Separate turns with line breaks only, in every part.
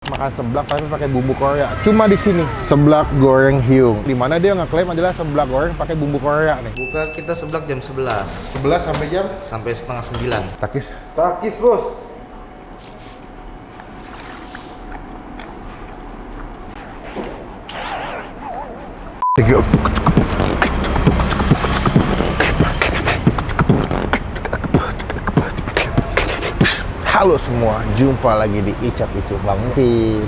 Makan seblak tapi pakai bumbu Korea. Cuma di sini Seblak Goreng Hyung. Di mana dia ngeklaim adalah seblak goreng pakai bumbu Korea nih.
Buka kita seblak jam 11
sampai jam
sampai setengah 9.
Takis.
Takis, Bos.
Halo semua, jumpa lagi di Icap Icuk Bang Pin.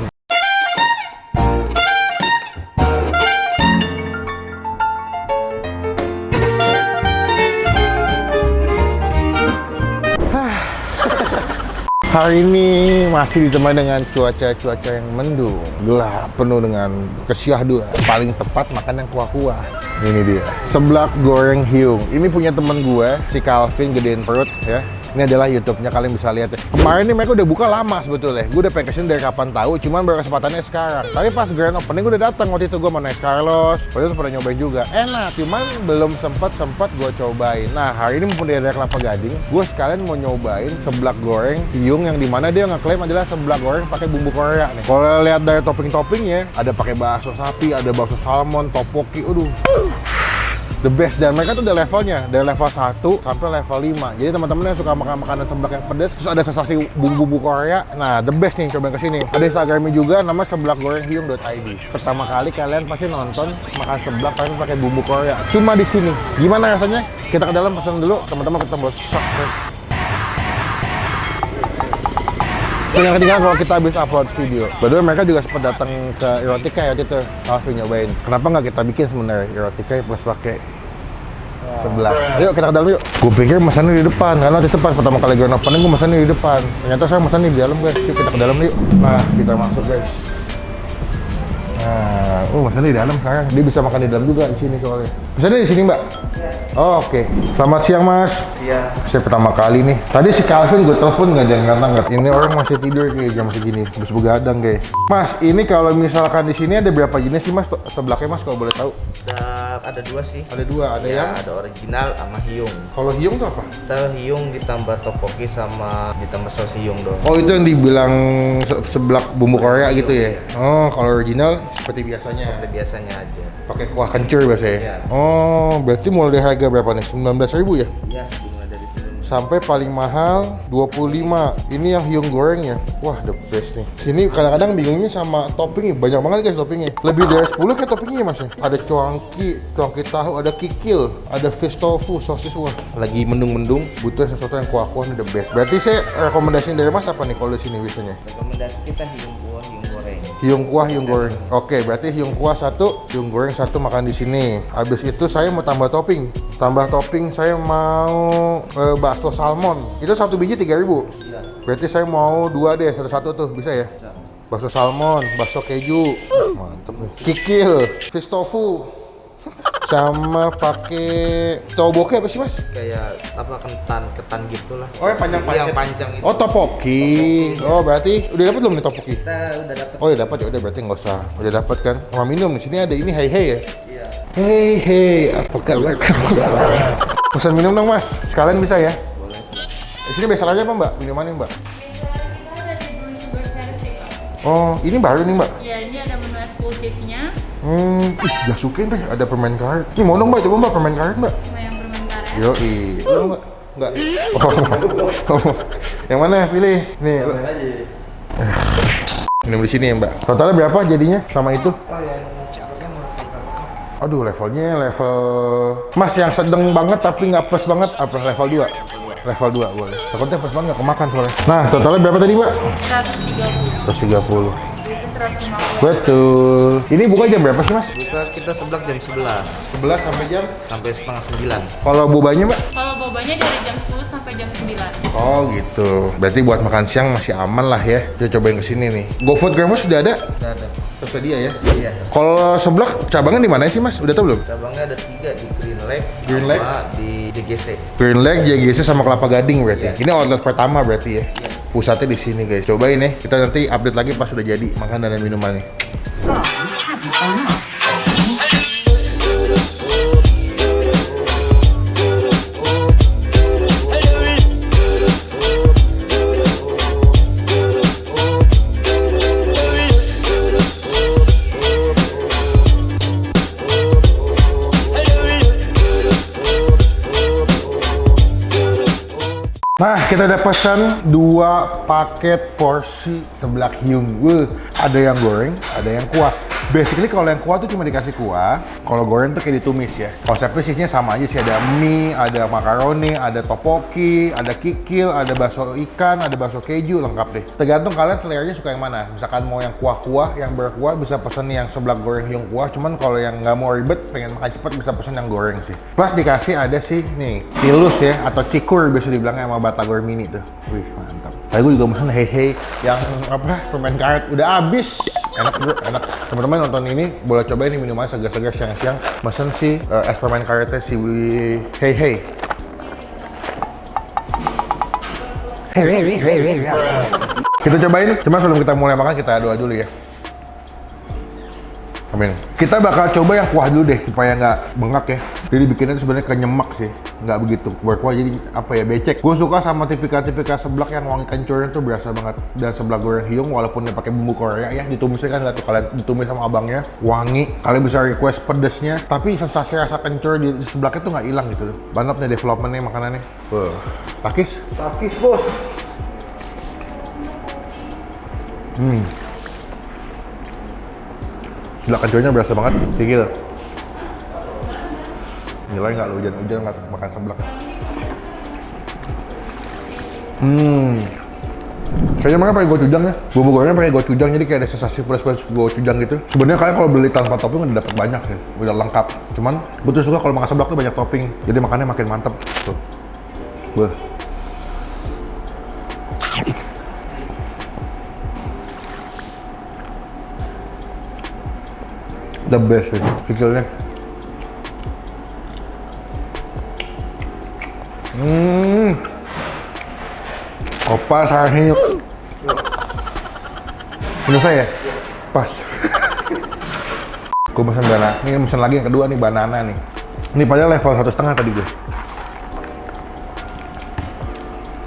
Hari ini masih ditemani dengan cuaca yang mendung, gelap, penuh dengan kesyahduan. Paling tepat makan yang kuah-kuah. Ini dia, Seblak Goreng Hyung. Ini punya temen gue, si Calvin, gedein perut ya. Ini adalah YouTube-nya, kalian bisa lihat ya. Kemarin ini mereka udah buka lama sebetulnya. Gue udah pengen kesini dari kapan tahu, cuman baru kesempatannya sekarang. Tapi pas grand opening gue udah datang waktu itu, gue mau naik Carlos. Waktu itu pernah nyobain juga. Enak, cuman belum sempat gue cobain. Nah, hari ini mumpung di daerah Kelapa Gading, gue sekalian mau nyobain seblak goreng Hyung yang dimana dia ngeklaim adalah seblak goreng pakai bumbu Korea nih. Kalau lihat dari topping-toppingnya, ada pakai bakso sapi, ada bakso salmon, tteokbokki, the best. Dan mereka tuh ada levelnya, dari level 1 sampai level 5. Jadi teman-teman yang suka makan makanan seblak yang pedas, terus ada sensasi bumbu Korea, nah the best nih, cobain kesini. Ada Instagramnya juga, namanya seblakgorenghyung.id. Pertama kali kalian pasti nonton makan seblak tapi pakai bumbu Korea. Cuma di sini. Gimana rasanya? Kita ke dalam pesan dulu, teman-teman kita buat subscribe. Yang ketiga kalau kita habis upload video. By the way, mereka juga sempat datang ke Erotika ya waktu itu, Calvin nyobain. Kenapa nggak kita bikin sebenarnya Erotika plus pakai seblak? Yuk kita ke dalam yuk. Gue pikir mesannya di depan, karena waktu itu pas pertama kali grand opening gue mesannya di depan. Ternyata saya mesannya di dalam guys. Yuk kita ke dalam yuk. Nah kita masuk guys. Nah, mesannya di dalam sekarang. Dia bisa makan di dalam juga di sini soalnya. Mesannya di sini Mbak? Oh, oke. Selamat siang Mas.
Iya.
Saya pertama kali nih. Tadi si Calvin gue telepon nggak ada yang angkat. Ini orang masih tidur kayak jam segini. Terus begadang kayak. Mas, ini kalau misalkan di sini ada berapa jenis sih Mas? Seblaknya Mas kalau boleh tahu?
Ada dua sih.
Ada dua. Ada
Ya,
yang.
ada original sama Hyung.
Kalau Hyung tuh apa?
Kita Hyung ditambah tteokbokki sama ditambah saus Hyung dong.
Oh itu yang dibilang seblak bumbu Korea gitu ya? Oh kalau original seperti biasanya.
Seperti biasanya aja.
Pakai kuah kencur biasanya.
Iya.
Oh berarti mulai dari harga berapa nih? 19.000 ya?
Iya, dimulai dari sini.
Sampai paling mahal 25. Ini yang Hyung goreng ya. Wah, the best nih. Sini kadang-kadang bingungnya sama toppingnya. Banyak banget guys toppingnya. Lebih dari 10 kan toppingnya Mas ya. Ada cuangki tahu, ada kikil, ada fish tofu, sosis. Wah, lagi mendung-mendung, butuh sesuatu yang kuah-kuah nih the best. Berarti saya rekomendasiin dari Mas apa nih kalau di sini biasanya?
Rekomendasi kita Hyung kuah, Hyung goreng.
Hyung kuah, Hyung goreng. Oke, berarti Hyung kuah 1, Hyung goreng 1 makan di sini. Habis itu saya mau tambah topping. Tambah topping saya mau bakso salmon. Itu satu biji 3.000.
Iya.
Berarti saya mau 2 deh, satu-satu tuh, bisa ya? Bakso salmon, bakso keju. Mantep nih. Kikil, fish tofu. Sama pakai tteokbokki apa sih Mas?
Kayak apa ketan gitulah.
Oh yang panjang-panjang.
Yang panjang itu.
Oh tteokbokki. Oh berarti udah dapat belum nih tteokbokki?
Kita udah dapat.
Oh ya dapat ya udah berarti nggak usah. Udah dapat kan? Mau minum di sini ada ini hey ya.
Iya.
Hey, apa kabar kamu? Pesan minum dong Mas, sekalian bisa ya?
Boleh sih.
Di sini biasa aja apa Mbak? Minumannya Mbak?
Kita ada di Blue Sugar Series ya Kak.
Oh, ini baru nih Mbak?
Ya ini ada menu eksklusifnya
Gak suka deh, ada permen karet. Ini mau dong Mbak, coba Mbak permen karet Mbak.
sama yang bermain karet.
Yoi, mau Mbak? Enggak? Oh, yang mana pilih? Nih, lo. Minum di sini ya Mbak. Totalnya berapa jadinya sama itu? Aduh levelnya level Mas yang sedang banget tapi nggak plus banget apa level 2? Level 2 boleh. Takutnya plus banget nggak kemakan soalnya. Nah totalnya berapa tadi Mbak?
130.
130.
Itu 150.
Betul. Ini buka jam berapa sih Mas?
Buka kita seblak jam 11
11 sampai jam?
sampai setengah 9.
Kalau bobanya Mbak?
Kalau bobanya dari jam 10 sampai jam 9.
Oh gitu. Berarti buat makan siang masih aman lah ya. Kita cobain kesini nih. GoFood, GrabFood sudah ada?
Udah ada.
Tersedia ya?
Iya.
Kalau seblak cabangnya di mana sih Mas? Udah tahu belum?
Cabangnya ada 3 di Green Lake,
Green
sama
Lake?
di JGC.
Green Lake, JGC sama Kelapa Gading berarti.
Iya.
Ini outlet pertama berarti ya. Pusatnya di sini guys. Cobain ya. Kita nanti update lagi pas sudah jadi makanan dan minumannya. Nah, kita udah pesan 2 paket porsi seblak hiung. Ada yang goreng, ada yang kuah. Basically kalau yang kuah tuh cuma dikasih kuah, kalau goreng tuh kayak ditumis ya. Konsepnya sisinya sama aja sih, ada mie, ada makaroni, ada topoki, ada kikil, ada bakso ikan, ada bakso keju, lengkap deh. Tergantung kalian seleranya suka yang mana. Misalkan mau yang kuah-kuah, yang berkuah bisa pesen yang seblak goreng hiung kuah. Cuman kalau yang nggak mau ribet, pengen makan cepet bisa pesen yang goreng sih. Plus dikasih ada sih nih, tilus ya, atau cikur biasa dibilangnya sama batagor mini tuh. Wih, mantap. Tadi gue juga pesen hehe yang apa, permen karet. Udah habis. Enak bro, enak. Teman-teman nonton ini boleh cobain nih minuman segar-segar siang-siang. Mesen si es permen karetnya si Hey. Kita cobain, cuma sebelum kita mulai makan kita doa dulu ya. Amin. Kita bakal coba yang kuah dulu deh supaya nggak bengkak ya. Jadi bikinnya sebenarnya kenyemak sih, nggak begitu berkuah, jadi apa ya, becek. Gue suka sama tipikal-tipikal seblak yang wangi kencurnya tuh berasa banget. Dan seblak goreng hiung walaupun dia pakai bumbu Korea ya, ditumisnya kan nggak tuh, kalian ditumis sama abangnya, wangi. Kalian bisa request pedesnya, tapi sensasi rasa kencur di seblaknya tuh nggak hilang gitu loh. Mantap nih developmentnya makanannya. Takis bos. Seblak kencurnya berasa banget, kikil. Nilai nggak lo hujan-hujan nggak makan seblak. Kayaknya mereka pakai gochujang ya. Bumbu gorengnya pakai gochujang, jadi kayak ada sensasi pedas-pedas gochujang gitu. Sebenarnya kalian kalau beli tanpa topping udah dapat banyak sih, udah lengkap. Cuman gue tuh suka kalau makan seblak tuh banyak topping, jadi makannya makin mantep. Tuh. The best ini, kikilnya. Opa sahil. Ini saya? Pas. Gue pesen banana. Ini pesen lagi yang kedua nih, banana nih. Ini padahal level 1,5 tadi gue.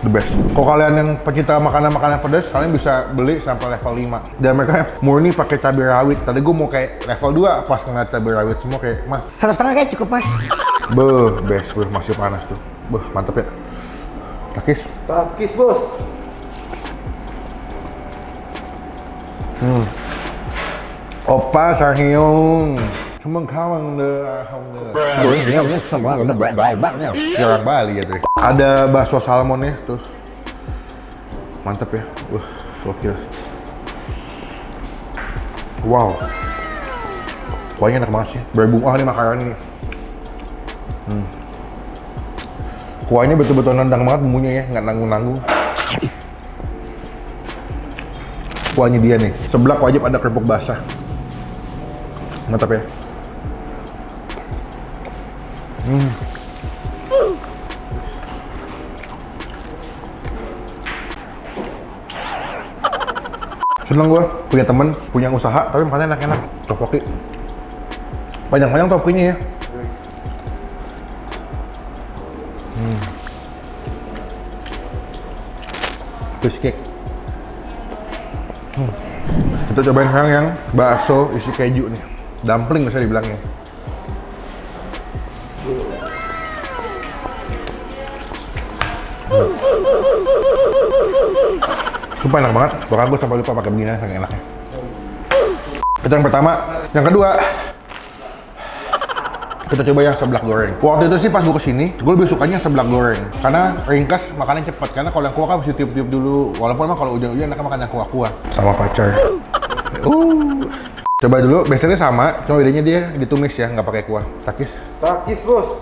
The best. Kalau kalian yang pecinta makanan-makanan pedas, kalian bisa beli sampai level 5. Dan mereka murni pakai cabai rawit. Tadi gue mau kayak level 2 pas ngeliat cabai rawit semua kayak, Mas,
1,5 kayak cukup mas.
Best, masih panas tuh. Mantep ya. Takis bos. Opa sarhyong. Cuma kawan deh. Orang Bali ya tuh. Ada bakso salmonnya tuh. Mantep ya. Gokil. Wow. Kuahnya enak banget sih. Berbunga nih makanan ini. Kuahnya betul-betul nendang banget bumbunya ya, nggak nanggung-nanggung. Kuahnya dia nih, seblak wajib ada kerupuk basah. Mantap ya. Seneng gue punya temen, punya usaha, tapi makannya enak-enak. Topoki. Panjang-panjang topokinya ya. Fish cake. Kita cobain sekarang yang bakso isi keju nih. Dumpling bisa dibilangnya. Sumpah enak banget. Bahkan gue sampai lupa pakai beginian saking enaknya. Itu yang pertama. Yang kedua, kita coba yang seblak goreng. Waktu itu sih pas gue kesini, gue lebih sukanya seblak goreng karena ringkas, makannya cepet. Karena kalau yang kuah kan mesti tiup-tiup dulu. Walaupun emang kalau hujan-hujan enaknya makan yang kuah-kuah. Sama pacar. Coba dulu, biasanya sama, cuma bedanya dia ditumis ya, nggak pakai kuah. Takis bos.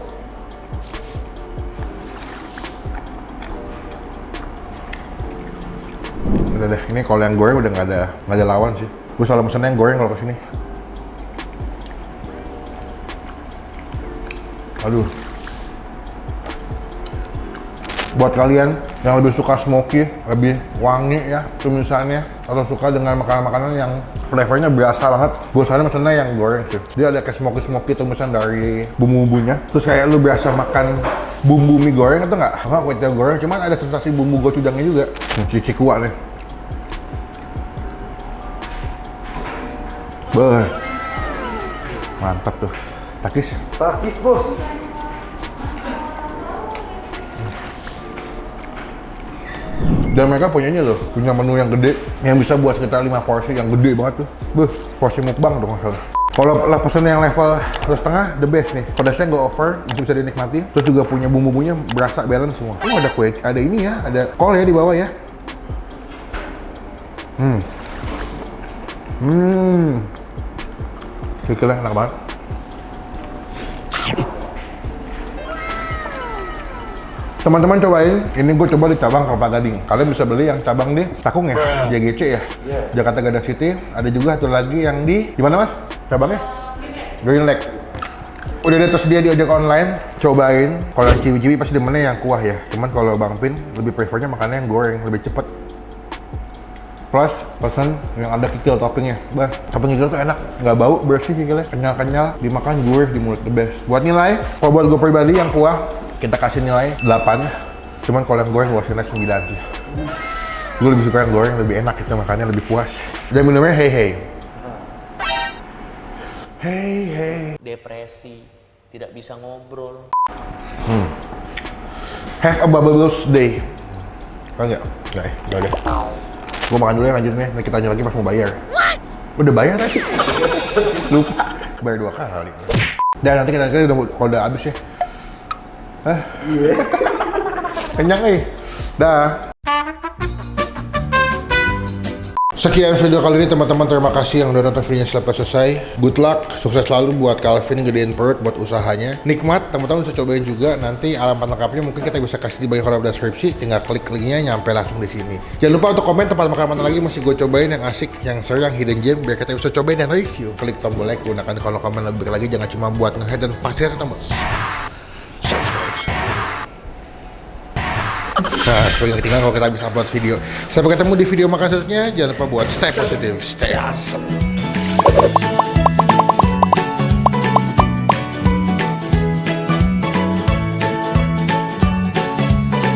Udah deh, ini kalau yang goreng udah nggak ada lawan sih. Gue selalu pesennya yang goreng kalau kesini. Aduh. Buat kalian yang lebih suka smoky, lebih wangi ya tumisannya, atau suka dengan makanan-makanan yang flavornya berasa banget, gue selalu pesennya yang goreng sih. Dia ada kayak smoky tumisan dari bumbu-bumbunya. Terus kayak lu berasa makan bumbu mie goreng atau nggak? Enggak, kuah goreng, cuman ada sensasi bumbu gochujangnya juga. Cici kuah nih. Mantap tuh. Takis bos. Dan mereka punya ini loh, punya menu yang gede, yang bisa buat sekitar 5 porsi yang gede banget tuh. Beuh, porsi mukbang dong masalah. Kalau lah pesen yang level 1,5, the best nih. Pedasnya nggak over, masih bisa dinikmati. Terus juga punya bumbu-bumbunya berasa balance semua. Oh ada kue, ada ini ya, ada kol ya di bawah ya. Kikilnya enak banget. Teman-teman cobain, ini gue coba di cabang Kelapa Gading. Kalian bisa beli yang cabang di Takung ya, JGC ya, Jakarta Gadang City. Ada juga satu lagi yang di mana mas? Cabangnya? Green Lake. Udah ada tersedia di ojek online, cobain. Kalau yang ciwi-ciwi pasti demennya yang kuah ya. Cuman kalau Bang Pin lebih prefernya makannya yang goreng, lebih cepet. Plus pesan yang ada kikil toppingnya. Bah, topping kikil tuh enak, nggak bau, bersih kikilnya, kenyal-kenyal, dimakan gurih di mulut, the best. Buat nilai, kalau buat gue pribadi yang kuah, kita kasih nilai 8. Cuman kalau yang goreng gue kasih nilai 9 sih. Gue lebih suka yang goreng, lebih enak gitu makannya, lebih puas. Dan minumnya hey.
Depresi, tidak bisa ngobrol.
Have a bubbles day. Enggak? Enggak ya? Enggak deh. Gue makan dulu ya lanjutnya, nanti kita tanya lagi pas mau bayar. Udah bayar tadi? Lupa. Bayar 2 kali. Dan nanti kita udah kalau udah habis ya. Kenyang dah. Sekian video kali ini teman-teman, terima kasih yang udah nonton videonya sampai selesai. Good luck, sukses selalu buat Calvin gedein perut buat usahanya. Nikmat, teman-teman bisa cobain juga. Nanti alamat lengkapnya mungkin kita bisa kasih di bagian kolom deskripsi. Tinggal klik linknya nyampe langsung di sini. Jangan lupa untuk komen tempat makan mana lagi masih gue cobain yang asik, yang seru, yang hidden gem biar kita bisa cobain dan review. Klik tombol like, gunakan kolom komen lebih lagi, jangan cuma buat nge-head dan pastikan tombol nah, sebagai ketinggalan kalau kita bisa upload video. Sampai ketemu di video makan selanjutnya. Jangan lupa buat stay positive, stay awesome.